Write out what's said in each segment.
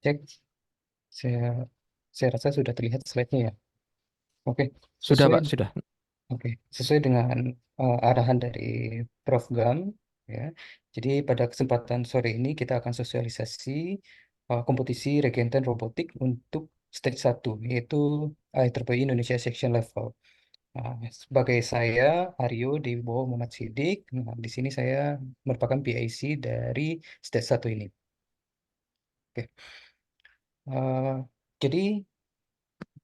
Cek, saya saya rasa sudah terlihat slide-nya ya. Oke, Sudah, sesuai Pak, sudah. oke, sesuai dengan arahan dari Prof. Gam ya. Jadi pada kesempatan sore ini kita akan sosialisasi kompetisi Regenten Robotik untuk stage 1 yaitu IEEE Indonesia Section Level. Sebagai saya, Aryo Dewibowo Muhammad Sidik, di sini saya merupakan PIC dari stage 1 ini. Oke. Uh, jadi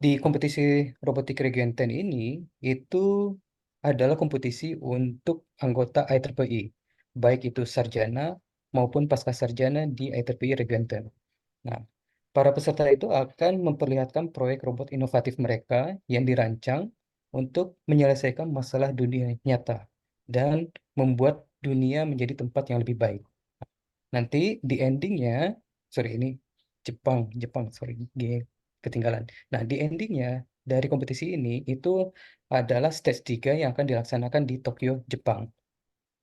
di kompetisi robotik Regenten ini itu adalah kompetisi untuk anggota IEEE, baik itu sarjana maupun pasca sarjana di IEEE Regenten. Nah, para peserta itu akan memperlihatkan proyek robot inovatif mereka yang dirancang untuk menyelesaikan masalah dunia nyata dan membuat dunia menjadi tempat yang lebih baik. Nanti di endingnya, sorry ini Jepang, sorry, ketinggalan. Nah, di endingnya dari kompetisi ini itu adalah stage 3 yang akan dilaksanakan di Tokyo, Jepang.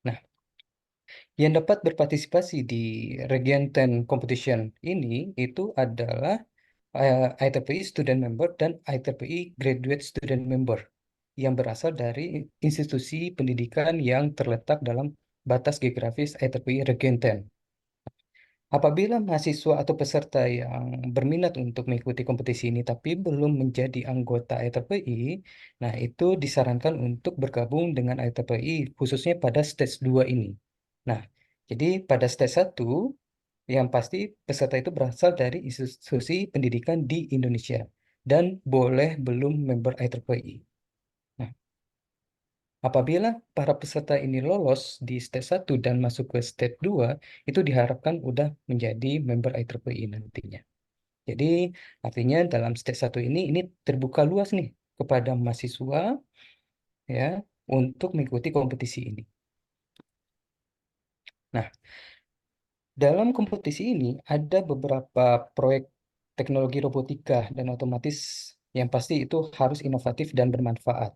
Nah, yang dapat berpartisipasi di Region 10 Competition ini itu adalah IEEE Student Member dan IEEE Graduate Student Member yang berasal dari institusi pendidikan yang terletak dalam batas geografis IEEE Region 10. Apabila mahasiswa atau peserta yang berminat untuk mengikuti kompetisi ini tapi belum menjadi anggota IEEE, nah itu disarankan untuk bergabung dengan IEEE khususnya pada stage 2 ini. Nah, jadi pada stage 1 yang pasti peserta itu berasal dari institusi pendidikan di Indonesia dan boleh belum member IEEE. Nah, apabila para peserta ini lolos di stage 1 dan masuk ke stage 2, itu diharapkan udah menjadi member IEEE nantinya. Jadi artinya dalam stage 1 ini terbuka luas nih kepada mahasiswa ya untuk mengikuti kompetisi ini. Nah, dalam kompetisi ini ada beberapa proyek teknologi robotika dan otomatis yang pasti itu harus inovatif dan bermanfaat.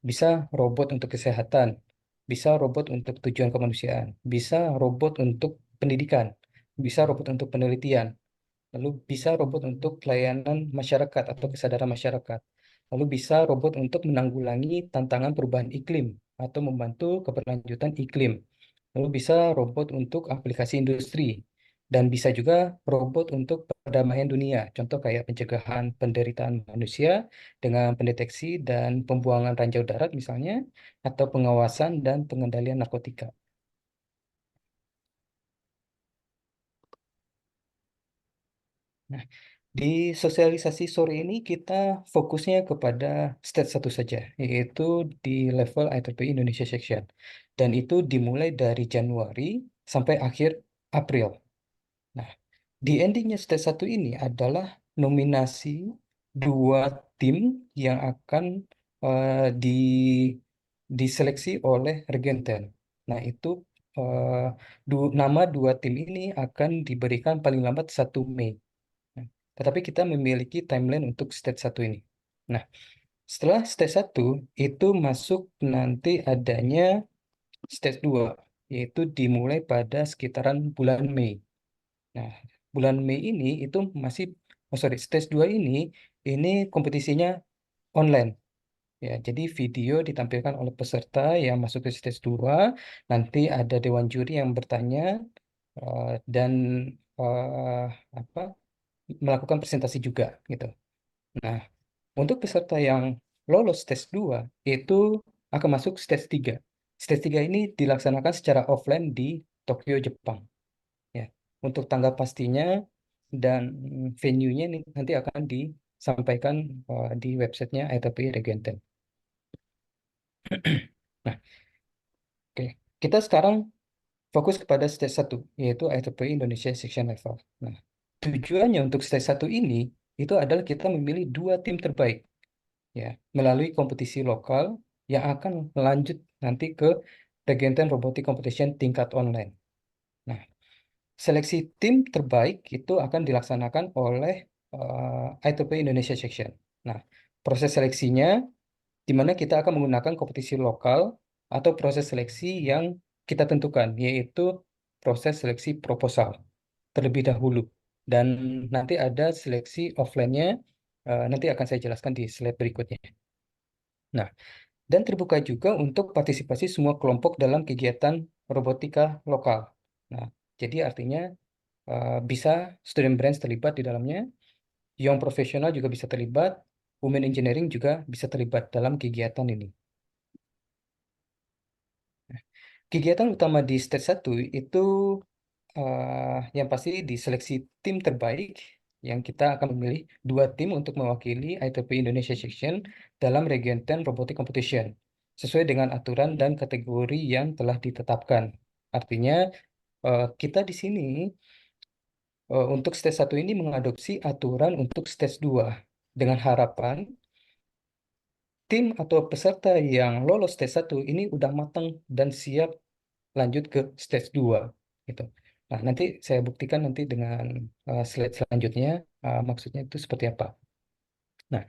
Bisa robot untuk kesehatan, bisa robot untuk tujuan kemanusiaan, bisa robot untuk pendidikan, bisa robot untuk penelitian, lalu bisa robot untuk pelayanan masyarakat atau kesadaran masyarakat, lalu bisa robot untuk menanggulangi tantangan perubahan iklim atau membantu keberlanjutan iklim. Lalu bisa robot untuk aplikasi industri, dan bisa juga robot untuk perdamaian dunia. Contoh kayak pencegahan penderitaan manusia dengan pendeteksi dan pembuangan ranjau darat misalnya, atau pengawasan dan pengendalian narkotika. Nah, di sosialisasi sore ini kita fokusnya kepada stage 1 saja, yaitu di level IEEE Indonesia Section. Dan itu dimulai dari Januari sampai akhir April. Nah, di endingnya stage 1 ini adalah nominasi dua tim yang akan eh, di diseleksi oleh Regenten. Nah, itu eh, nama dua tim ini akan diberikan paling lambat 1 Mei. Nah, tetapi kita memiliki timeline untuk stage 1 ini. Nah, setelah stage 1 itu masuk nanti adanya stage 2, yaitu dimulai pada sekitaran bulan Mei. Nah, bulan Mei ini itu masih, oh sorry, stage 2 ini kompetisinya online. Ya, jadi video ditampilkan oleh peserta yang masuk ke stage 2, nanti ada dewan juri yang bertanya dan eh, apa melakukan presentasi juga gitu. Nah, untuk peserta yang lolos stage 2 itu akan masuk stage 3. Stage 3 ini dilaksanakan secara offline di Tokyo, Jepang. Ya, untuk tanggal pastinya dan venue-nya nanti akan disampaikan di websitenya ITP Regenten. Nah, oke. Kita sekarang fokus kepada stage 1, yaitu ITP Indonesia Section Level. Nah, tujuannya untuk stage 1 ini itu adalah kita memilih dua tim terbaik ya melalui kompetisi lokal yang akan melanjut nanti ke Regenten Robotic Competition tingkat online. Nah, seleksi tim terbaik itu akan dilaksanakan oleh ITP Indonesia Section. Nah, proses seleksinya di mana kita akan menggunakan kompetisi lokal atau proses seleksi yang kita tentukan, yaitu proses seleksi proposal terlebih dahulu. Dan nanti ada seleksi offline-nya, nanti akan saya jelaskan di slide berikutnya. Nah, dan terbuka juga untuk partisipasi semua kelompok dalam kegiatan robotika lokal. Nah, jadi artinya bisa student branch terlibat di dalamnya, young profesional juga bisa terlibat, women engineering juga bisa terlibat dalam kegiatan ini. Kegiatan utama di stage 1 itu yang pasti di seleksi tim terbaik yang kita akan memilih 2 tim untuk mewakili ITP Indonesia Section dalam Region 10 Robotic Competition sesuai dengan aturan dan kategori yang telah ditetapkan. Artinya kita di sini untuk stage 1 ini mengadopsi aturan untuk stage 2 dengan harapan tim atau peserta yang lolos stage 1 ini udah matang dan siap lanjut ke stage 2 gitu. Nah, nanti saya buktikan nanti dengan slide selanjutnya maksudnya itu seperti apa. Nah,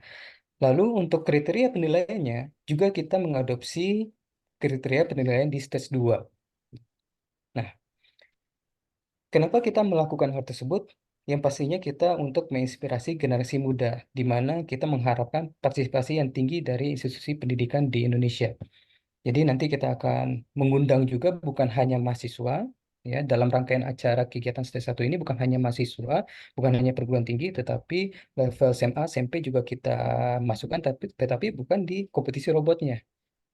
lalu untuk kriteria penilaiannya juga kita mengadopsi kriteria penilaian di stage 2. Nah, kenapa kita melakukan hal tersebut? Yang pastinya kita untuk menginspirasi generasi muda, di mana kita mengharapkan partisipasi yang tinggi dari institusi pendidikan di Indonesia. Jadi nanti kita akan mengundang juga bukan hanya mahasiswa, ya dalam rangkaian acara kegiatan stage 1 ini bukan hanya mahasiswa, bukan hanya perguruan tinggi, tetapi level SMA, SMP juga kita masukkan, tetapi bukan di kompetisi robotnya.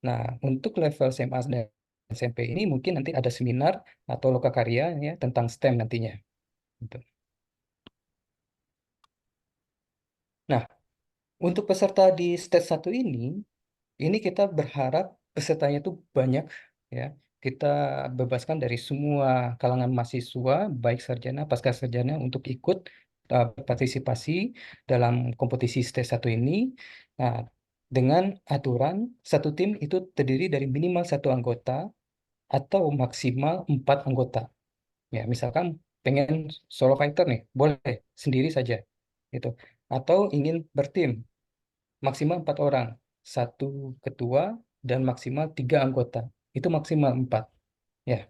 Nah, untuk level SMA dan SMP ini mungkin nanti ada seminar atau lokakarya ya tentang STEM nantinya. Gitu. Nah, untuk peserta di stage 1 ini kita berharap pesertanya itu banyak ya. Kita bebaskan dari semua kalangan mahasiswa, baik sarjana, pasca sarjana untuk ikut partisipasi dalam kompetisi stage 1 ini. Nah, dengan aturan satu tim itu terdiri dari minimal 1 anggota atau maksimal 4 anggota. Ya, misalkan pengen solo fighter nih, boleh sendiri saja gitu. Atau ingin bertim, maksimal 4 orang, satu ketua dan maksimal 3 anggota. Itu maksimal 4. Ya.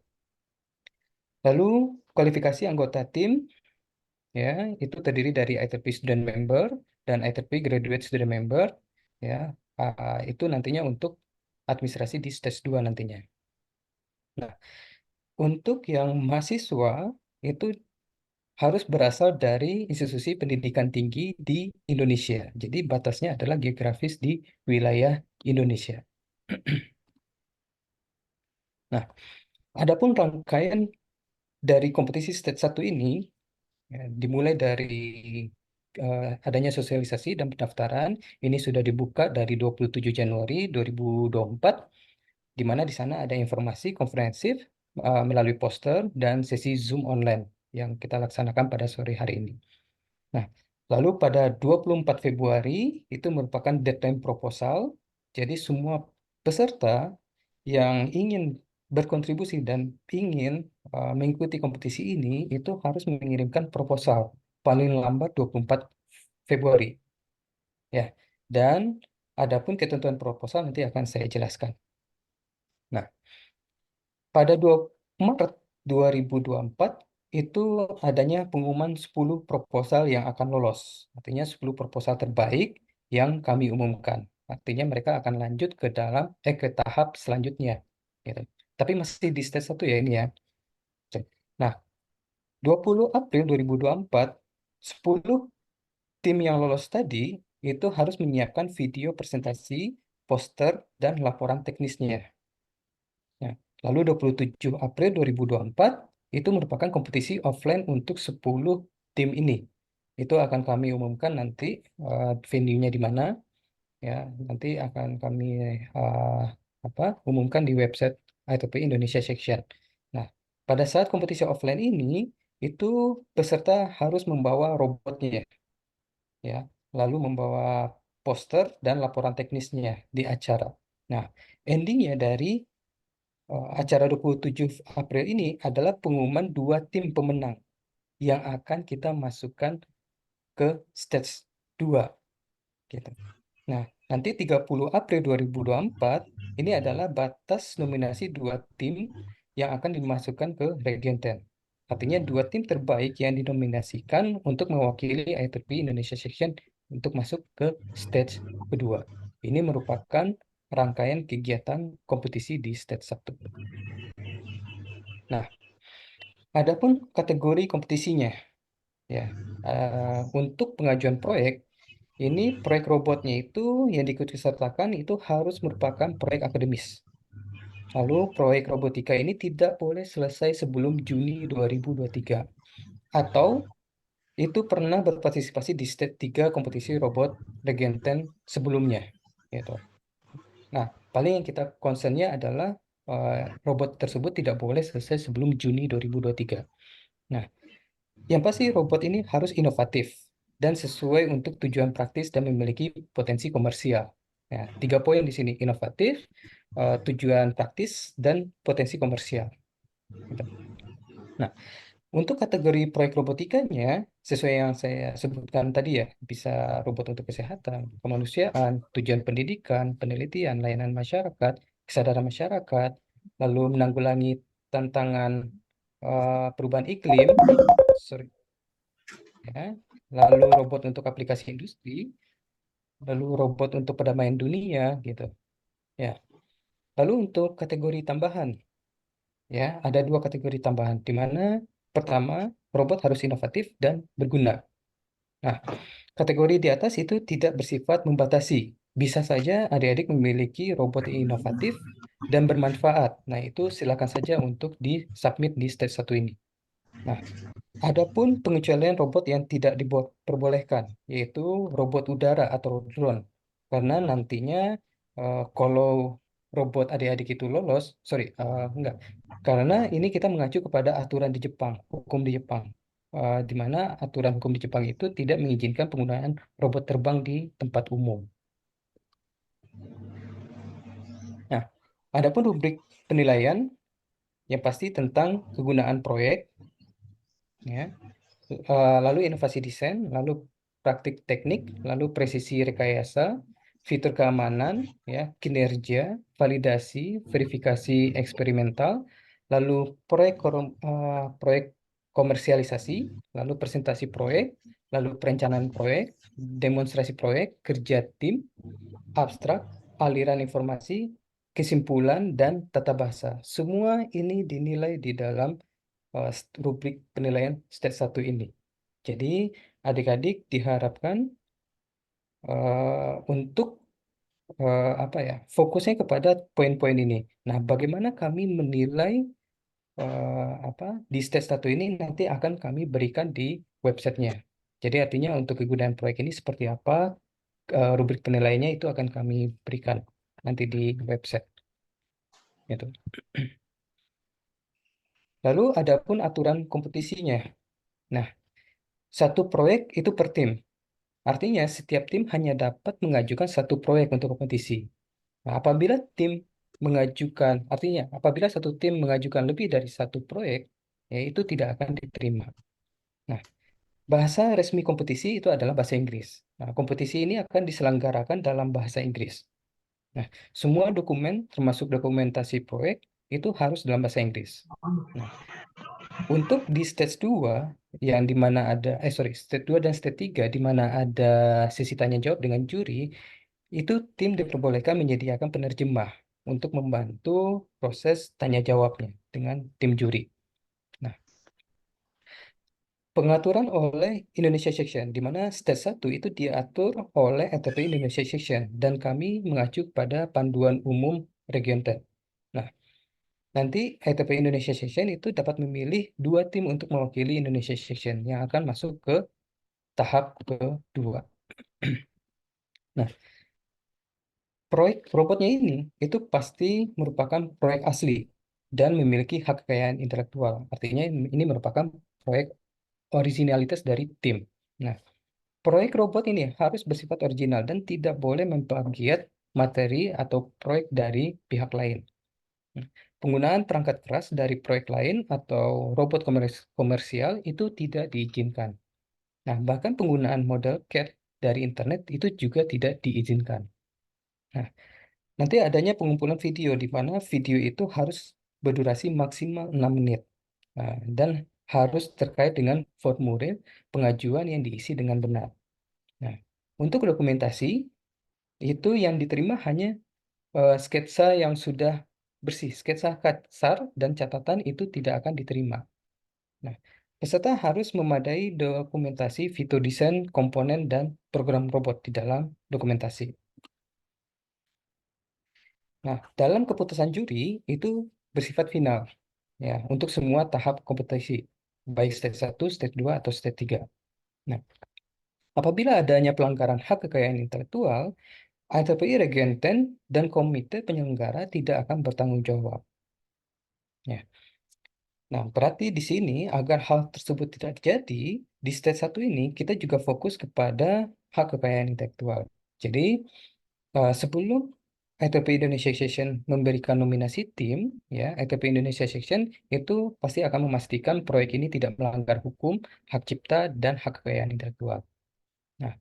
Lalu kualifikasi anggota tim ya itu terdiri dari ITP student member dan ITP graduate student member. Ya, itu nantinya untuk administrasi di stage 2 nantinya. Nah, untuk yang mahasiswa itu harus berasal dari institusi pendidikan tinggi di Indonesia. Jadi batasnya adalah geografis di wilayah Indonesia. Nah, adapun rangkaian dari kompetisi stage 1 ini ya, dimulai dari adanya sosialisasi dan pendaftaran. Ini sudah dibuka dari 27 Januari 2024, di mana di sana ada informasi komprehensif melalui poster dan sesi Zoom online yang kita laksanakan pada sore hari ini. Nah, lalu pada 24 Februari itu merupakan deadline proposal. Jadi semua peserta yang ingin berkontribusi dan ingin mengikuti kompetisi ini itu harus mengirimkan proposal paling lambat 24 Februari ya. Dan adapun ketentuan proposal nanti akan saya jelaskan. Nah, pada 2 Maret 2024 itu adanya pengumuman 10 proposal yang akan lolos. Artinya 10 proposal terbaik yang kami umumkan. Artinya mereka akan lanjut ke tahap selanjutnya gitu. Tapi masih di stage 1 ya ini ya. Nah, 20 April 2024 10 tim yang lolos tadi itu harus menyiapkan video presentasi, poster dan laporan teknisnya. Ya. Lalu 27 April 2024 itu merupakan kompetisi offline untuk 10 tim ini. Itu akan kami umumkan nanti venue-nya di mana ya. Nanti akan kami uh, umumkan di website ITP Indonesia Section. Nah, pada saat kompetisi offline ini itu peserta harus membawa robotnya ya, lalu membawa poster dan laporan teknisnya di acara. Nah, endingnya dari acara 27 April ini adalah pengumuman 2 tim pemenang yang akan kita masukkan ke stage 2 gitu. Nah, nanti 30 April 2024 ini adalah batas nominasi 2 tim yang akan dimasukkan ke Region 10. Artinya dua tim terbaik yang dinominasikan untuk mewakili ITB Indonesia Section untuk masuk ke stage kedua. Ini merupakan rangkaian kegiatan kompetisi di stage 1. Nah, adapun kategori kompetisinya, ya, untuk pengajuan proyek, ini proyek robotnya itu yang diikutsertakan itu harus merupakan proyek akademis. Lalu proyek robotika ini tidak boleh selesai sebelum Juni 2023. Atau itu pernah berpartisipasi di stage 3 kompetisi robot Regenten sebelumnya. Gitu. Nah, paling yang kita concernnya adalah eh, robot tersebut tidak boleh selesai sebelum Juni 2023. Nah, yang pasti robot ini harus inovatif dan sesuai untuk tujuan praktis dan memiliki potensi komersial. Nah, 3 poin di sini, inovatif, tujuan praktis, dan potensi komersial. Gitu. Nah, untuk kategori proyek robotikanya, sesuai yang saya sebutkan tadi ya, bisa robot untuk kesehatan, kemanusiaan, tujuan pendidikan, penelitian, layanan masyarakat, kesadaran masyarakat, lalu menanggulangi tantangan perubahan iklim, sorry, ya, lalu robot untuk aplikasi industri, lalu robot untuk perdamaian dunia, gitu. Ya, lalu untuk kategori tambahan, ya, ada 2 kategori tambahan, di mana pertama robot harus inovatif dan berguna. Nah, kategori di atas itu tidak bersifat membatasi. Bisa saja adik-adik memiliki robot yang inovatif dan bermanfaat. Nah, itu silakan saja untuk di-submit di stage 1 ini. Nah, adapun pengecualian robot yang tidak diperbolehkan, yaitu robot udara atau drone. Karena nantinya kalau robot adik-adik itu lolos, sorry, enggak. Karena ini kita mengacu kepada aturan di Jepang, hukum di Jepang. Di mana aturan hukum di Jepang itu tidak mengizinkan penggunaan robot terbang di tempat umum. Nah, adapun rubrik penilaian yang pasti tentang kegunaan proyek, ya. Lalu inovasi desain, lalu praktik teknik, lalu presisi rekayasa, fitur keamanan, ya, kinerja, validasi, verifikasi eksperimental, lalu proyek komersialisasi, lalu presentasi proyek, lalu perencanaan proyek, demonstrasi proyek, kerja tim, abstrak, aliran informasi, kesimpulan, dan tata bahasa. Semua ini dinilai di dalam rubrik penilaian stage 1 ini. Jadi adik-adik diharapkan untuk apa ya, fokusnya kepada poin-poin ini. Nah, bagaimana kami menilai apa di stage 1 ini nanti akan kami berikan di websitenya. Jadi artinya untuk kegunaan proyek ini seperti apa, rubrik penilaiannya itu akan kami berikan nanti di website. Gitu. Lalu adapun aturan kompetisinya. Nah, satu proyek itu per tim. Artinya, setiap tim hanya dapat mengajukan satu proyek untuk kompetisi. Nah, apabila tim mengajukan, artinya apabila satu tim mengajukan lebih dari satu proyek, ya itu tidak akan diterima. Nah, bahasa resmi kompetisi itu adalah bahasa Inggris. Nah, kompetisi ini akan diselenggarakan dalam bahasa Inggris. Nah, semua dokumen, termasuk dokumentasi proyek, itu harus dalam bahasa Inggris. Nah, untuk di stage 2 yang di mana ada stage 2 dan stage 3 di mana ada sesi tanya jawab dengan juri, itu tim diperbolehkan menyediakan penerjemah untuk membantu proses tanya jawabnya dengan tim juri. Nah, pengaturan oleh Indonesia Section di mana stage 1 itu diatur oleh ETP Indonesia Section dan kami mengacu pada panduan umum Region 10. Nah, nanti ITP Indonesia Section itu dapat memilih 2 tim untuk mewakili Indonesia Section yang akan masuk ke tahap kedua. Nah, proyek robotnya ini itu pasti merupakan proyek asli dan memiliki hak kekayaan intelektual. Artinya ini merupakan proyek originalitas dari tim. Nah, proyek robot ini harus bersifat original dan tidak boleh memplagiat materi atau proyek dari pihak lain. Penggunaan perangkat keras dari proyek lain atau robot komersial itu tidak diizinkan. Nah, bahkan penggunaan model CAD dari internet itu juga tidak diizinkan. Nah, nanti adanya pengumpulan video di mana video itu harus berdurasi maksimal 6 menit. Nah, dan harus terkait dengan formulir pengajuan yang diisi dengan benar. Nah, untuk dokumentasi itu yang diterima hanya sketsa yang sudah bersih, sketsa kasar dan catatan itu tidak akan diterima. Nah, peserta harus memadai dokumentasi fitur desain, komponen, dan program robot di dalam dokumentasi. Nah, dalam keputusan juri itu bersifat final ya untuk semua tahap kompetisi, baik stage 1, stage 2, atau stage 3. Nah, apabila adanya pelanggaran hak kekayaan intelektual, IEEE Regenten dan komite penyelenggara tidak akan bertanggung jawab. Ya. Nah, berarti di sini agar hal tersebut tidak terjadi, di stage 1 ini kita juga fokus kepada hak kekayaan intelektual. Jadi, sebelum ITP Indonesia Session memberikan nominasi tim, ya, ITP Indonesia Session itu pasti akan memastikan proyek ini tidak melanggar hukum, hak cipta, dan hak kekayaan intelektual. Nah,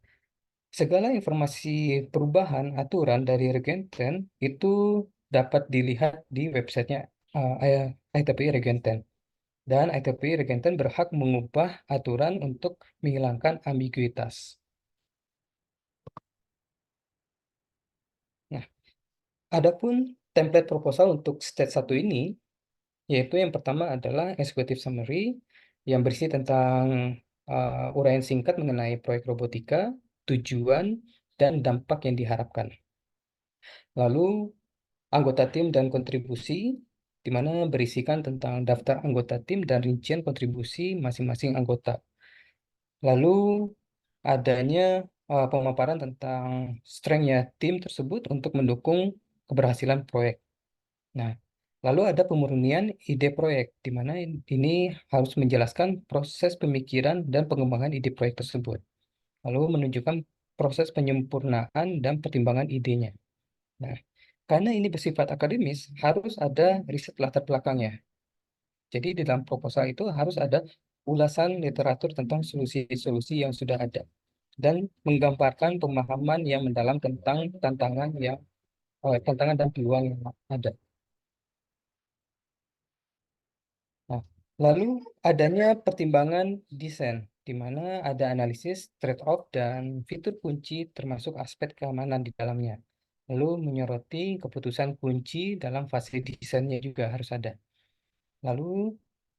segala informasi perubahan aturan dari Regenten itu dapat dilihat di websitenya ITP Regenten. Dan ITP Regenten berhak mengubah aturan untuk menghilangkan ambiguitas. Nah, adapun template proposal untuk stage 1 ini, yaitu yang pertama adalah executive summary yang berisi tentang uraian singkat mengenai proyek robotika, tujuan, dan dampak yang diharapkan. Lalu anggota tim dan kontribusi, di mana berisikan tentang daftar anggota tim dan rincian kontribusi masing-masing anggota. Lalu adanya pemaparan tentang strength-nya tim tersebut untuk mendukung keberhasilan proyek. Nah, lalu ada pemurnian ide proyek, di mana ini harus menjelaskan proses pemikiran dan pengembangan ide proyek tersebut. Lalu menunjukkan proses penyempurnaan dan pertimbangan idenya. Nah, karena ini bersifat akademis, harus ada riset latar belakangnya. Jadi di dalam proposal itu harus ada ulasan literatur tentang solusi-solusi yang sudah ada dan menggambarkan pemahaman yang mendalam tentang tantangan dan peluang yang ada. Nah, lalu adanya pertimbangan desain, di mana ada analisis trade-off dan fitur kunci termasuk aspek keamanan di dalamnya. Lalu menyoroti keputusan kunci dalam fase desainnya juga harus ada. Lalu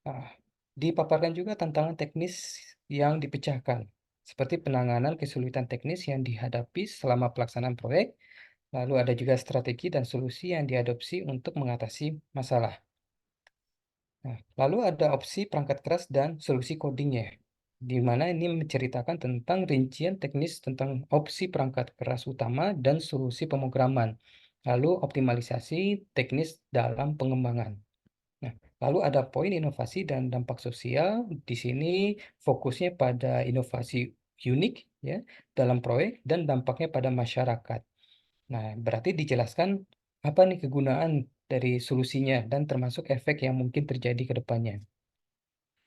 ah, dipaparkan juga tantangan teknis yang dipecahkan, seperti penanganan kesulitan teknis yang dihadapi selama pelaksanaan proyek. Lalu ada juga strategi dan solusi yang diadopsi untuk mengatasi masalah. Nah, lalu ada opsi perangkat keras dan solusi codingnya, di mana ini menceritakan tentang rincian teknis tentang opsi perangkat keras utama dan solusi pemrograman. Lalu optimalisasi teknis dalam pengembangan. Nah, lalu ada poin inovasi dan dampak sosial. Di sini fokusnya pada inovasi unik ya dalam proyek dan dampaknya pada masyarakat. Nah, berarti dijelaskan apa nih kegunaan dari solusinya dan termasuk efek yang mungkin terjadi ke depannya.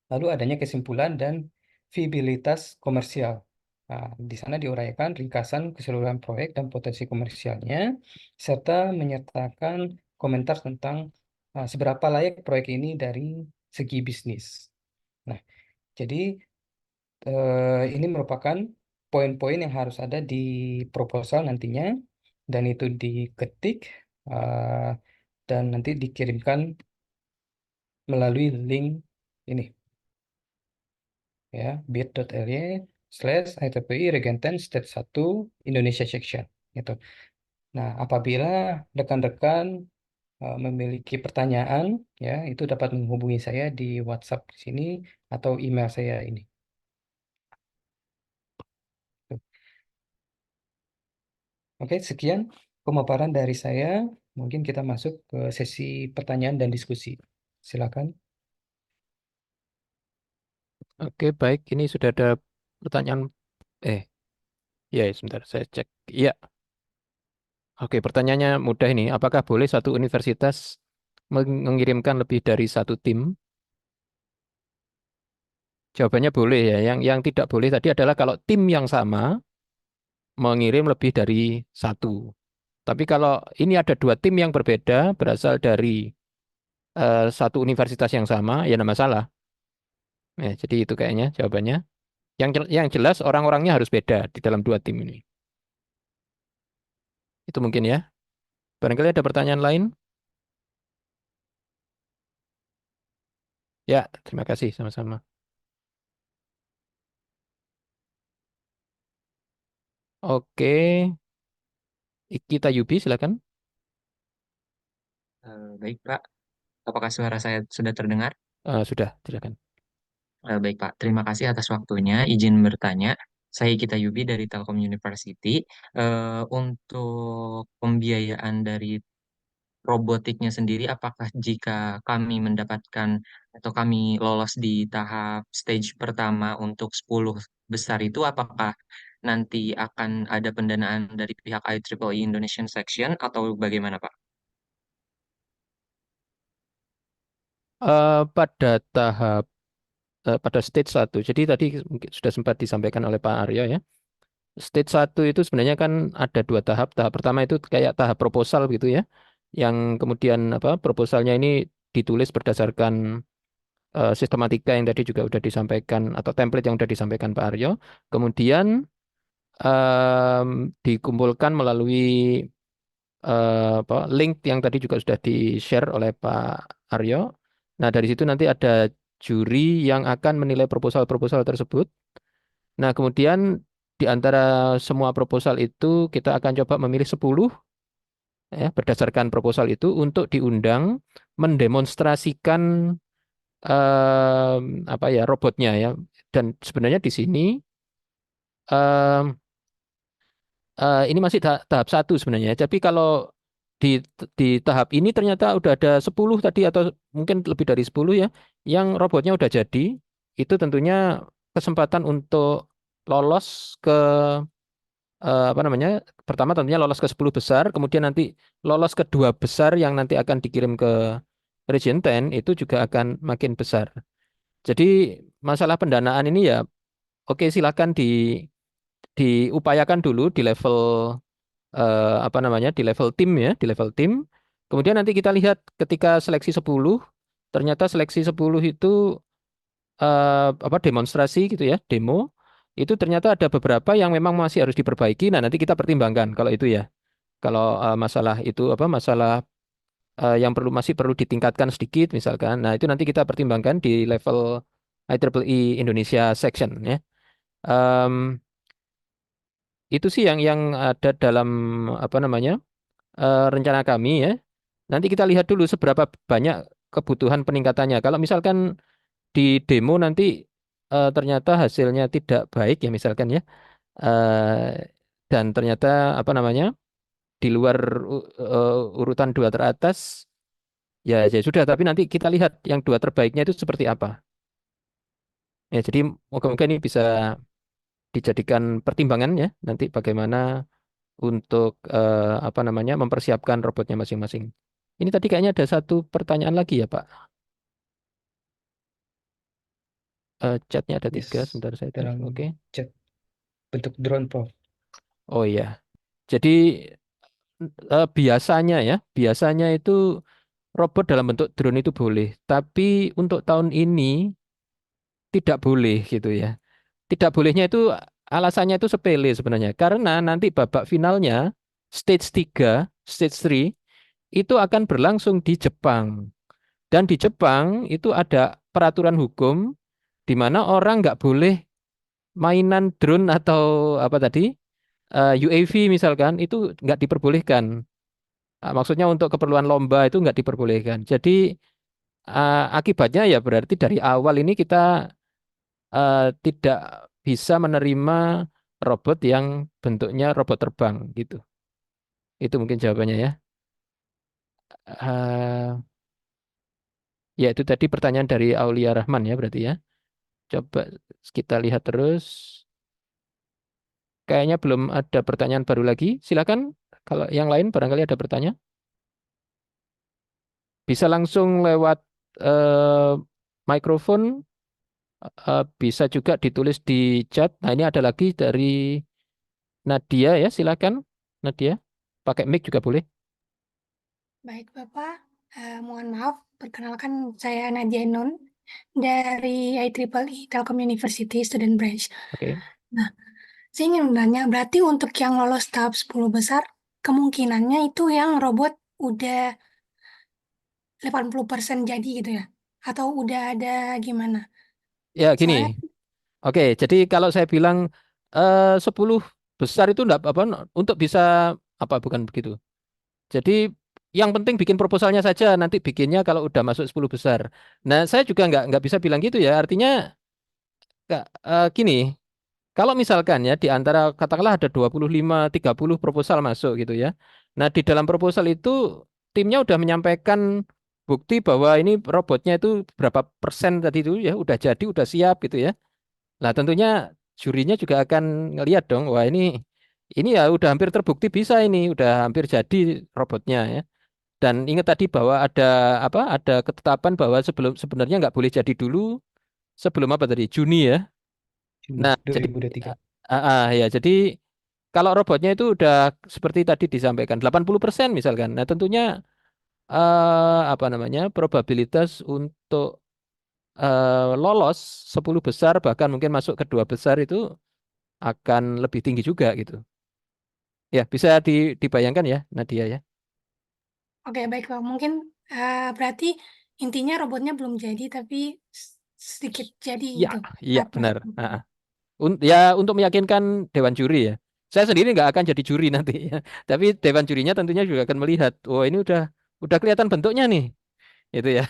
Lalu adanya kesimpulan dan viabilitas komersial. Nah, di sana diuraikan ringkasan keseluruhan proyek dan potensi komersialnya, serta menyertakan komentar tentang seberapa layak proyek ini dari segi bisnis. Nah, jadi ini merupakan poin-poin yang harus ada di proposal nantinya, dan itu diketik eh, dan nanti dikirimkan melalui link ini ya, bit.ly/ITPI Regenten State 1 Indonesia Section gitu. Nah, apabila rekan-rekan memiliki pertanyaan ya, itu dapat menghubungi saya di WhatsApp di sini atau email saya ini. Oke, sekian pemaparan dari saya. Mungkin kita masuk ke sesi pertanyaan dan diskusi. Silakan. Oke, baik. Ini sudah ada pertanyaan. Eh, ya, sebentar. Saya cek. Iya, oke. Pertanyaannya mudah ini. Apakah boleh satu universitas mengirimkan lebih dari satu tim? Jawabannya boleh ya. Yang tidak boleh tadi adalah kalau tim yang sama mengirim lebih dari satu. Tapi kalau ini ada dua tim yang berbeda berasal dari satu universitas yang sama, ya tidak masalah. Ya, jadi itu kayaknya jawabannya. Yang jelas orang-orangnya harus beda di dalam dua tim ini. Itu mungkin ya. Barangkali ada pertanyaan lain? Ya, terima kasih sama-sama. Oke, kita Yubi silakan. Baik, Pak. Apakah suara saya sudah terdengar? Sudah, silakan. Baik, Pak. Terima kasih atas waktunya. Izin bertanya. Saya Gita Yubi dari Telkom University. Untuk pembiayaan dari robotiknya sendiri, apakah jika kami mendapatkan atau kami lolos di tahap stage pertama untuk 10 besar itu, apakah nanti akan ada pendanaan dari pihak IEEE Indonesian Section atau bagaimana, Pak? Pada tahap pada stage satu. Jadi tadi mungkin sudah sempat disampaikan oleh Pak Aryo ya. Stage satu itu sebenarnya kan ada dua tahap. Tahap pertama itu kayak tahap proposal gitu ya. Yang kemudian apa proposalnya ini ditulis berdasarkan sistematika yang tadi juga sudah disampaikan atau template yang sudah disampaikan Pak Aryo. Kemudian dikumpulkan melalui link yang tadi juga sudah di-share oleh Pak Aryo. Nah, dari situ nanti ada juri yang akan menilai proposal-proposal tersebut. Nah, kemudian di antara semua proposal itu kita akan coba memilih 10 ya berdasarkan proposal itu untuk diundang mendemonstrasikan apa ya robotnya ya. Dan sebenarnya di sini em, ini masih tahap satu sebenarnya. Tapi kalau di di tahap ini ternyata udah ada 10 tadi atau mungkin lebih dari 10 ya yang robotnya udah jadi. Itu tentunya kesempatan untuk lolos ke apa namanya? Pertama tentunya lolos ke 10 besar, kemudian nanti lolos ke dua besar yang nanti akan dikirim ke Region 10 itu juga akan makin besar. Jadi masalah pendanaan ini ya oke silakan diupayakan dulu di level apa namanya di level tim ya, di level tim. Kemudian nanti kita lihat ketika seleksi 10 ternyata seleksi 10 itu apa demonstrasi gitu ya, demo. Itu ternyata ada beberapa yang memang masih harus diperbaiki. Nah, nanti kita pertimbangkan kalau itu ya. Kalau masalah itu apa masalah yang masih perlu ditingkatkan sedikit misalkan. Nah, itu nanti kita pertimbangkan di level IEEE Indonesia section ya. Em, itu sih yang ada dalam apa namanya rencana kami ya. Nanti kita lihat dulu seberapa banyak kebutuhan peningkatannya. Kalau misalkan di demo nanti ternyata hasilnya tidak baik ya misalkan ya, dan ternyata apa namanya di luar urutan dua teratas, ya ya sudah. Tapi nanti kita lihat yang dua terbaiknya itu seperti apa. Ya jadi moga-moga ini bisa dijadikan pertimbangan ya nanti bagaimana untuk apa namanya mempersiapkan robotnya masing-masing. Ini tadi kayaknya ada satu pertanyaan lagi ya Pak. Chatnya ada Yes, tiga, sebentar saya cek. dalam Oke. chat bentuk drone, Prof. Oh iya. Jadi biasanya itu robot dalam bentuk drone itu boleh, tapi untuk tahun ini tidak boleh gitu ya. Tidak bolehnya itu alasannya itu sepele sebenarnya, karena nanti babak finalnya stage 3, stage 3 itu akan berlangsung di Jepang. Dan di Jepang itu ada peraturan hukum di mana orang nggak boleh mainan drone atau apa tadi UAV misalkan itu nggak diperbolehkan. Maksudnya untuk keperluan lomba itu nggak diperbolehkan. Jadi akibatnya ya berarti dari awal ini kita tidak bisa menerima robot yang bentuknya robot terbang gitu. Itu mungkin jawabannya ya. Eh, Ya itu tadi pertanyaan dari Aulia Rahman ya berarti ya. Coba kita lihat terus. Kayaknya belum ada pertanyaan baru lagi. Silakan kalau yang lain barangkali ada pertanyaan. Bisa langsung lewat eh, mikrofon, bisa juga ditulis di chat. Nah, ini ada lagi dari Nadia ya, silakan. Nadia, pakai mic juga boleh. Baik Bapak, mohon maaf, perkenalkan saya Nadia Nun. dari IEEE Telkom University Student Branch. Oke. Nah, saya ingin bertanya, berarti untuk yang lolos tahap 10 besar, kemungkinannya itu yang robot udah 80% jadi gitu ya? Atau udah ada gimana? Ya gini. Soalnya, Oke, jadi kalau saya bilang 10 besar itu enggak apa untuk bisa apa bukan begitu. Jadi yang penting bikin proposalnya saja, nanti bikinnya kalau udah masuk 10 besar. Nah, saya juga nggak bisa bilang gitu ya. Artinya gini, kalau misalkan ya di antara katakanlah ada 25-30 proposal masuk gitu ya. Nah, di dalam proposal itu timnya udah menyampaikan bukti bahwa ini robotnya itu berapa persen tadi itu ya udah jadi, udah siap gitu ya. Nah, tentunya jurinya juga akan ngelihat dong, wah ini ya udah hampir terbukti bisa ini, udah hampir jadi robotnya ya. Dan ingat tadi bahwa ada apa? Ada ketetapan bahwa sebenarnya nggak boleh jadi dulu sebelum apa tadi Juni ya. Juni Nah, jadi 2023. ya jadi kalau robotnya itu udah seperti tadi disampaikan 80% misalkan. Nah, tentunya apa namanya? Probabilitas untuk lolos 10 besar bahkan mungkin masuk ke 2 besar itu akan lebih tinggi juga gitu. Ya, bisa dibayangkan ya, Nadia ya. oke baik Pak, mungkin berarti intinya robotnya belum jadi, tapi sedikit jadi Ya, gitu. iya Atau benar. Ya untuk meyakinkan Dewan Juri ya. Saya sendiri nggak akan jadi juri nanti ya. Tapi Dewan Jurinya tentunya juga akan melihat, oh ini udah kelihatan bentuknya nih, itu ya.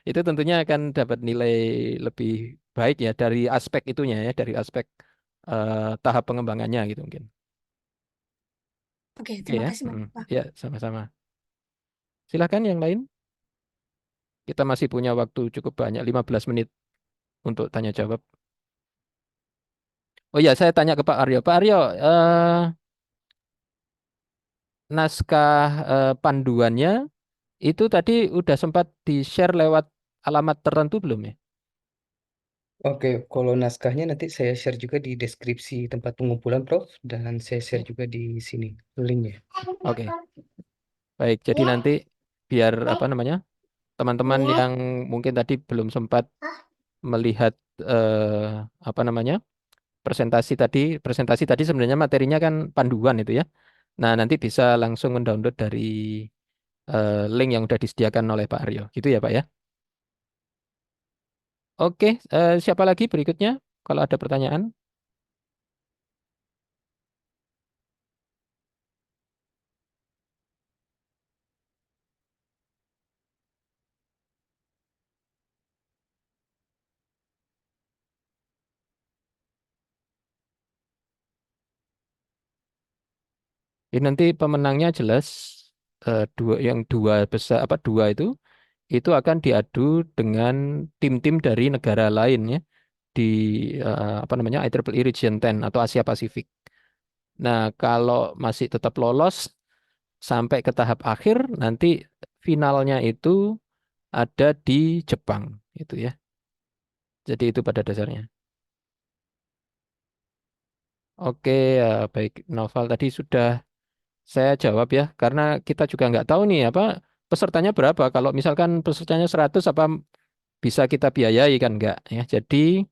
Itu tentunya akan dapat nilai lebih baik ya dari aspek itunya ya, dari aspek tahap pengembangannya gitu mungkin. Oke, Oke terima ya. kasih banyak Pak. Ya, sama-sama. Silakan yang lain. Kita masih punya waktu cukup banyak, 15 menit untuk tanya jawab. Oh ya, saya tanya ke Pak Aryo. Pak Aryo, naskah panduannya itu tadi udah sempat di-share lewat alamat tertentu belum ya? Oke, kalau naskahnya nanti saya share juga di deskripsi tempat pengumpulan, Prof. Dan saya share juga di sini linknya. Oke, baik. Jadi nanti biar apa namanya teman-teman yang mungkin tadi belum sempat melihat apa namanya presentasi tadi sebenarnya materinya kan panduan itu ya. Nah nanti bisa langsung mendownload dari link yang udah disediakan oleh Pak Aryo, gitu ya Pak ya. Oke, siapa lagi berikutnya? Kalau ada pertanyaan. Ini nanti pemenangnya jelas dua besar apa dua itu akan diadu dengan tim-tim dari negara lain ya di apa namanya IEEE Region 10 atau Asia Pasifik. Nah, kalau masih tetap lolos sampai ke tahap akhir nanti finalnya itu ada di Jepang itu ya. Jadi itu pada dasarnya. Oke, baik Noval tadi sudah saya jawab ya karena kita juga nggak tahu nih apa pesertanya berapa. Kalau misalkan pesertanya 100 apa bisa kita biayai kan enggak ya. Jadi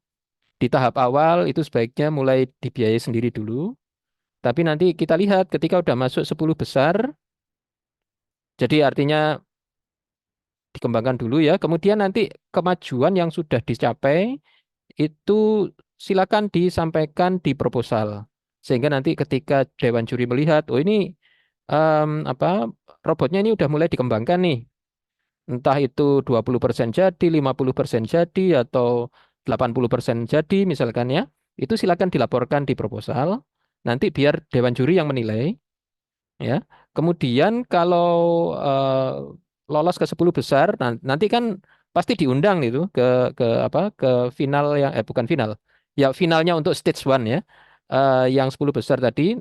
di tahap awal itu sebaiknya mulai dibiayai sendiri dulu. Tapi nanti kita lihat ketika udah masuk 10 besar, jadi artinya dikembangkan dulu ya. Kemudian nanti kemajuan yang sudah dicapai itu silakan disampaikan di proposal. Sehingga nanti ketika Dewan Juri melihat, oh ini apa robotnya ini udah mulai dikembangkan nih. Entah itu 20% jadi, 50% jadi, atau 80% jadi misalkan ya. Itu silakan dilaporkan di proposal. Nanti biar Dewan Juri yang menilai. Ya. Kemudian kalau lolos ke 10 besar, nanti kan pasti diundang itu ke apa ke final yang bukan final. Ya finalnya untuk stage one ya. Yang 10 besar tadi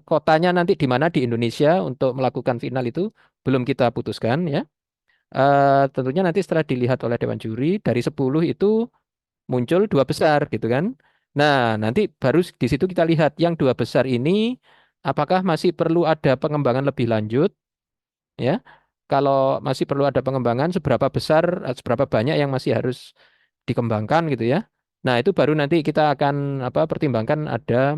kotanya nanti di mana di Indonesia untuk melakukan final itu belum kita putuskan ya. Tentunya nanti setelah dilihat oleh Dewan Juri dari 10 itu muncul 2 besar gitu kan. Nah, nanti baru di situ kita lihat yang 2 besar ini apakah masih perlu ada pengembangan lebih lanjut ya kalau masih perlu ada pengembangan, seberapa besar, seberapa banyak yang masih harus dikembangkan gitu ya. Nah, itu baru nanti kita akan pertimbangkan ada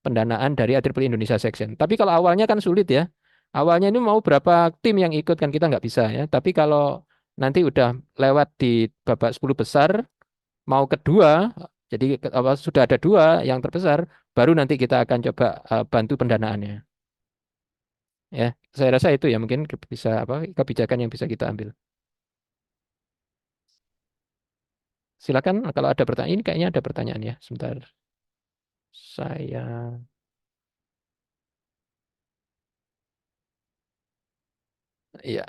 pendanaan dari IEEE Indonesia Section. Tapi kalau awalnya kan sulit ya. Awalnya ini mau berapa tim yang ikut kan kita nggak bisa ya. Tapi kalau nanti udah lewat di babak 10 besar, mau kedua, jadi sudah ada dua yang terbesar, baru nanti kita akan coba bantu pendanaannya. Ya, saya rasa itu ya mungkin bisa kebijakan yang bisa kita ambil. Silakan kalau ada pertanyaan. Ini kayaknya ada pertanyaan ya. Sebentar. Saya ya.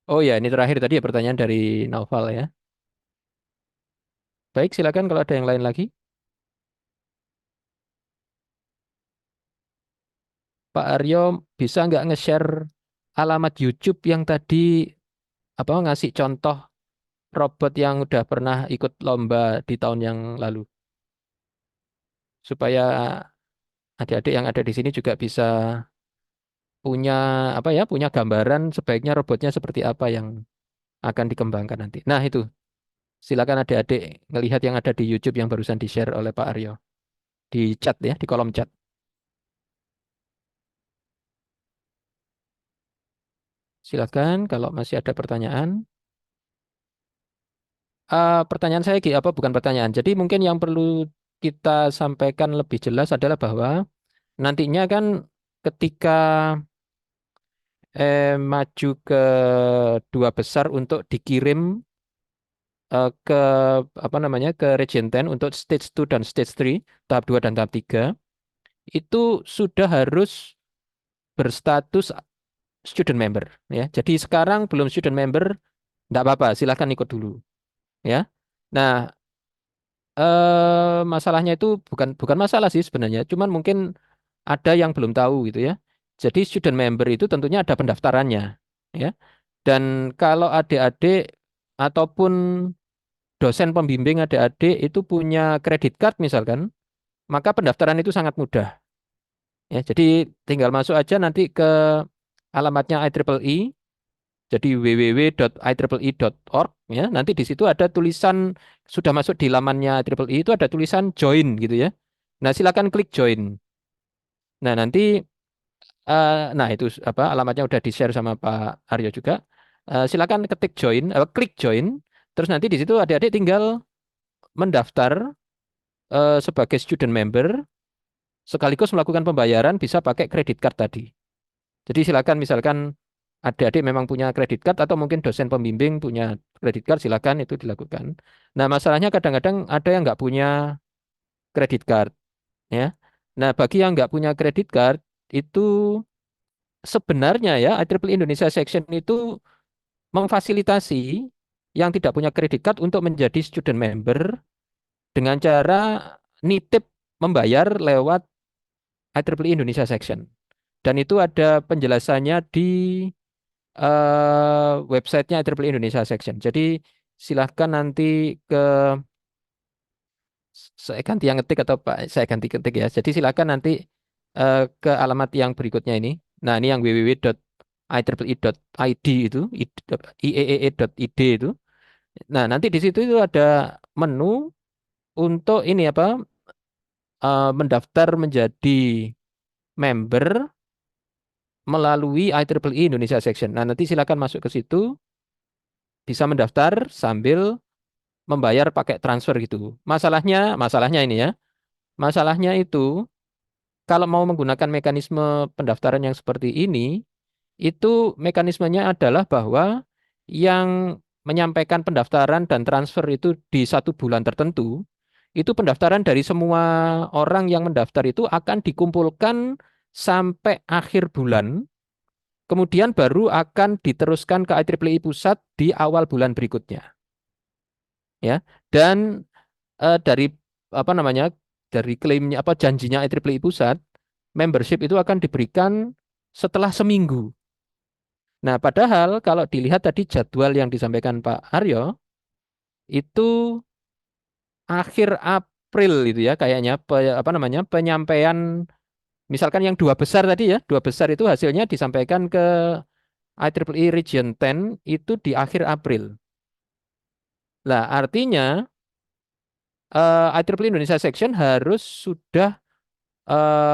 Oh ya, ini terakhir tadi ya pertanyaan dari Naufal ya. Baik, silakan kalau ada yang lain lagi. Pak Aryo bisa nggak nge-share alamat YouTube yang tadi ngasih contoh robot yang udah pernah ikut lomba di tahun yang lalu supaya adik-adik yang ada di sini juga bisa punya punya gambaran sebaiknya robotnya seperti apa yang akan dikembangkan nanti. Nah, itu silakan adik-adik ngelihat yang ada di YouTube yang barusan di-share oleh Pak Aryo di chat ya, di kolom chat. Silakan kalau masih ada pertanyaan. Pertanyaan saya bukan pertanyaan. Jadi mungkin yang perlu kita sampaikan lebih jelas adalah bahwa nantinya kan ketika maju ke dua besar untuk dikirim ke ke Region 10 untuk stage 2 dan stage 3, tahap 2 dan tahap 3, itu sudah harus berstatus student member ya. Jadi sekarang belum student member, enggak apa-apa, silahkan ikut dulu ya. Nah, masalahnya itu bukan bukan masalah sih sebenarnya, cuman mungkin ada yang belum tahu gitu ya. Jadi student member itu tentunya ada pendaftarannya ya. Dan kalau adik-adik ataupun dosen pembimbing adik-adik itu punya kredit card misalkan, maka pendaftaran itu sangat mudah. Ya, jadi tinggal masuk aja nanti ke alamatnya IEEE, jadi www.ieee.org ya. Nanti di situ ada tulisan sudah masuk di lamannya IEEE itu ada tulisan join gitu ya. Nah, silakan klik join. Nah, nanti nah itu alamatnya udah di-share sama Pak Aryo juga. Silakan ketik join, klik join. Terus nanti di situ adik-adik tinggal mendaftar sebagai student member sekaligus melakukan pembayaran bisa pakai kredit card tadi. Jadi silakan misalkan adik-adik memang punya kredit card atau mungkin dosen pembimbing punya kredit card, silakan itu dilakukan. Nah, masalahnya kadang-kadang ada yang nggak punya kredit card ya. Nah, bagi yang nggak punya kredit card itu sebenarnya ya IEEE Indonesia Section itu memfasilitasi yang tidak punya kredit card untuk menjadi student member dengan cara nitip membayar lewat IEEE Indonesia Section. Dan itu ada penjelasannya di websitenya IEEE Indonesia Section. Jadi silahkan nanti ke saya ganti yang ngetik atau Pak saya ganti ketik ya. Jadi silahkan nanti ke alamat yang berikutnya ini. Nah, ini yang www.ieee.id itu, ieee.id itu. Nah, nanti di situ itu ada menu untuk ini mendaftar menjadi member melalui IEEE Indonesia Section. Nah, nanti silakan masuk ke situ, bisa mendaftar sambil membayar pakai transfer gitu. Masalahnya ini ya. Masalahnya itu kalau mau menggunakan mekanisme pendaftaran yang seperti ini, itu mekanismenya adalah bahwa yang menyampaikan pendaftaran dan transfer itu di satu bulan tertentu, itu pendaftaran dari semua orang yang mendaftar itu akan dikumpulkan sampai akhir bulan, kemudian baru akan diteruskan ke IEEE pusat di awal bulan berikutnya. Ya, dan dari dari klaimnya janjinya IEEE pusat, membership itu akan diberikan setelah seminggu. Nah, padahal kalau dilihat tadi jadwal yang disampaikan Pak Aryo, itu akhir April itu ya kayaknya penyampaian Misalkan yang dua besar tadi ya, dua besar itu hasilnya disampaikan ke IEEE Region 10 itu di akhir April. Lah, artinya IEEE Indonesia Section harus sudah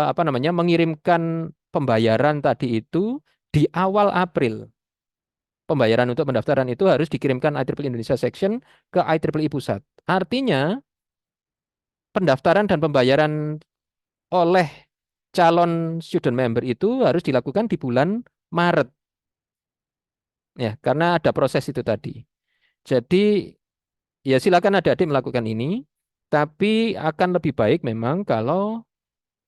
apa namanya mengirimkan pembayaran tadi itu di awal April. Pembayaran untuk pendaftaran itu harus dikirimkan IEEE Indonesia Section ke IEEE Pusat. Artinya pendaftaran dan pembayaran oleh calon student member itu harus dilakukan di bulan Maret ya, karena ada proses itu tadi. Jadi ya silakan adik-adik melakukan ini, tapi akan lebih baik memang kalau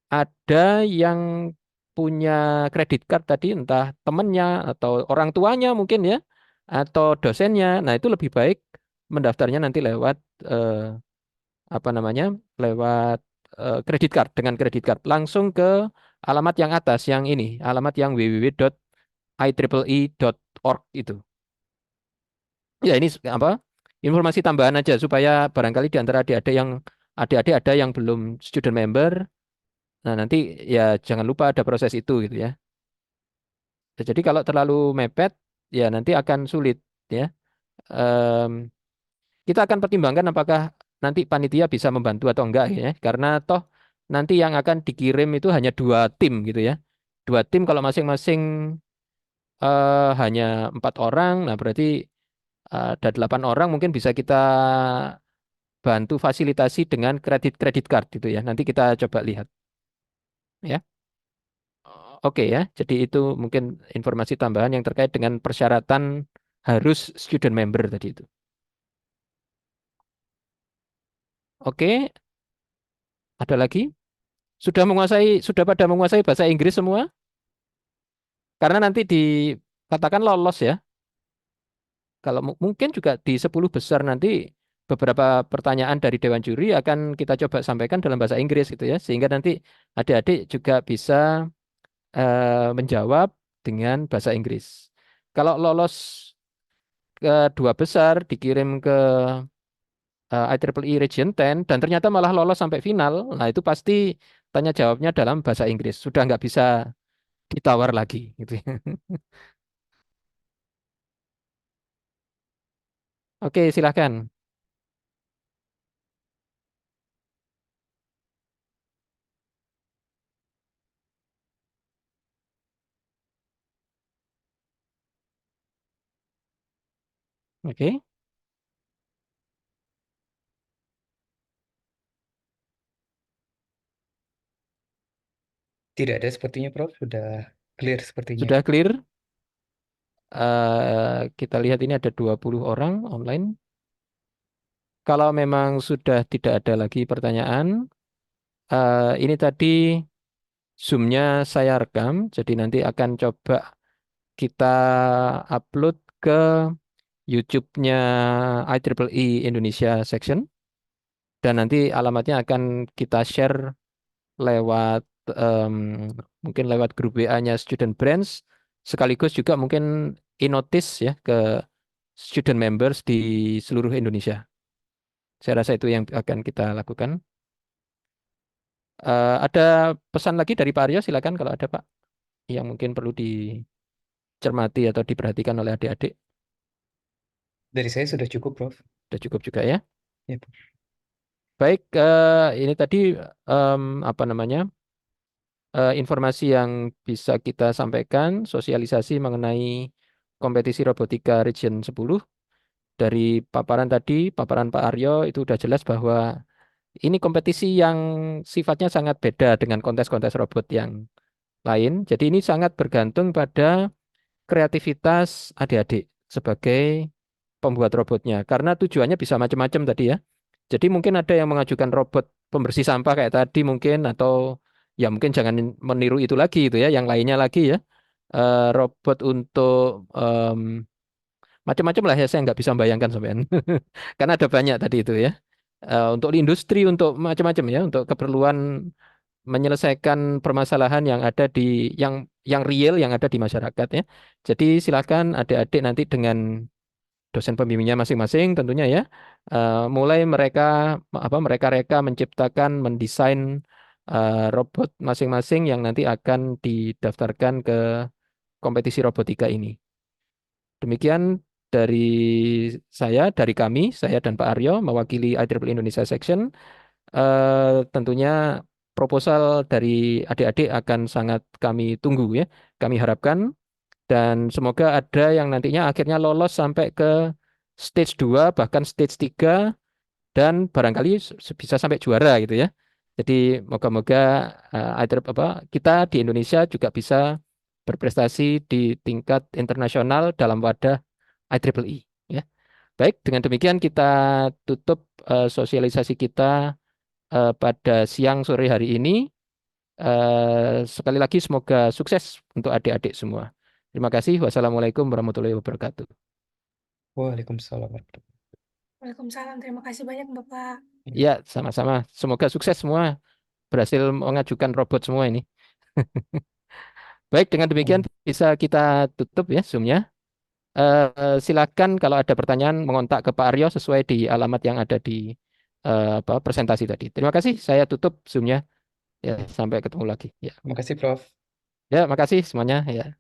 ada yang punya kredit card tadi, entah temannya atau orang tuanya mungkin ya, atau dosennya. Nah, itu lebih baik mendaftarnya nanti lewat apa namanya, lewat kredit card, dengan kredit card langsung ke alamat yang atas, yang ini, alamat yang www.ieee.org itu. Ya ini apa? Informasi tambahan aja supaya barangkali di antara adik-adik ada yang belum student member. Nah, nanti ya jangan lupa ada proses itu gitu ya. Jadi kalau terlalu mepet, ya nanti akan sulit ya. Em, kita akan pertimbangkan apakah nanti panitia bisa membantu atau enggak ya. Karena toh nanti yang akan dikirim itu hanya 2 tim gitu ya. 2 tim kalau masing-masing hanya 4 orang, nah berarti ada 8 orang mungkin bisa kita bantu fasilitasi dengan kredit card gitu ya. Nanti kita coba lihat ya. Oke ya, jadi itu mungkin informasi tambahan yang terkait dengan persyaratan harus student member tadi itu. Oke, ada lagi? Sudah pada menguasai bahasa Inggris semua? Karena nanti dikatakan lolos ya. Kalau mungkin juga di 10 besar nanti beberapa pertanyaan dari Dewan Juri akan kita coba sampaikan dalam bahasa Inggris gitu ya, sehingga nanti adik-adik juga bisa menjawab dengan bahasa Inggris. Kalau lolos ke 2 besar dikirim ke IEEE Region 10 dan ternyata malah lolos sampai final, nah itu pasti tanya jawabnya dalam bahasa Inggris. Sudah nggak bisa ditawar lagi gitu ya. Oke, silahkan. Oke, Tidak ada sepertinya, Prof. Sudah clear sepertinya. sudah clear. Kita lihat ini ada 20 orang online. Kalau memang sudah tidak ada lagi pertanyaan, ini tadi Zoom-nya saya rekam, jadi nanti akan coba kita upload ke YouTube-nya IEEE Indonesia Section, dan nanti alamatnya akan kita share lewat em, mungkin lewat grup WA-nya Student Branch, sekaligus juga mungkin e-notice ya ke student members di seluruh Indonesia. Saya rasa itu yang akan kita lakukan. Ada pesan lagi dari Pak Aryo, silakan kalau ada Pak, yang mungkin perlu dicermati atau diperhatikan oleh adik-adik. Dari saya sudah cukup, Prof. Sudah cukup juga ya. Ya, Baik, ini tadi apa namanya informasi yang bisa kita sampaikan, sosialisasi mengenai kompetisi robotika Region 10. Dari paparan tadi, paparan Pak Aryo itu udah jelas bahwa ini kompetisi yang sifatnya sangat beda dengan kontes-kontes robot yang lain. Jadi ini sangat bergantung pada kreativitas adik-adik sebagai pembuat robotnya. Karena tujuannya bisa macam-macam tadi ya. Jadi mungkin ada yang mengajukan robot pembersih sampah kayak tadi mungkin, atau ya mungkin jangan meniru itu lagi itu ya, yang lainnya lagi ya. Robot untuk macam-macam lah ya, saya nggak bisa membayangkan sampean. Karena ada banyak tadi itu ya. Untuk industri, untuk macam-macam ya, untuk keperluan menyelesaikan permasalahan yang ada yang real yang ada di masyarakat ya. Jadi silakan adik-adik nanti dengan dosen pembimbingnya masing-masing tentunya ya, mulai mereka reka menciptakan, mendesain robot masing-masing yang nanti akan didaftarkan ke kompetisi robotika ini. Demikian dari dari kami, saya dan Pak Aryo mewakili IEEE Indonesia Section. Tentunya proposal dari adik-adik akan sangat kami tunggu ya. Kami harapkan dan semoga ada yang nantinya akhirnya lolos sampai ke stage 2 bahkan stage 3 dan barangkali bisa sampai juara gitu ya. Jadi moga-moga kita di Indonesia juga bisa berprestasi di tingkat internasional dalam wadah IEEE ya. Baik, dengan demikian kita tutup sosialisasi kita pada siang sore hari ini. Sekali lagi semoga sukses untuk adik-adik semua. Terima kasih. Wassalamualaikum warahmatullahi wabarakatuh. Waalaikumsalam warahmatullahi Waalaikumsalam. Terima kasih banyak Bapak. wabarakatuh. Ya, sama-sama. Semoga sukses semua. Berhasil mengajukan robot semua ini. Baik, dengan demikian bisa kita tutup ya Zoom-nya. Silakan kalau ada pertanyaan mengontak ke Pak Aryo sesuai di alamat yang ada di presentasi tadi. Terima kasih. Saya tutup Zoom-nya. Ya, sampai ketemu lagi. Ya, Terima kasih, Prof. ya, makasih semuanya. Ya.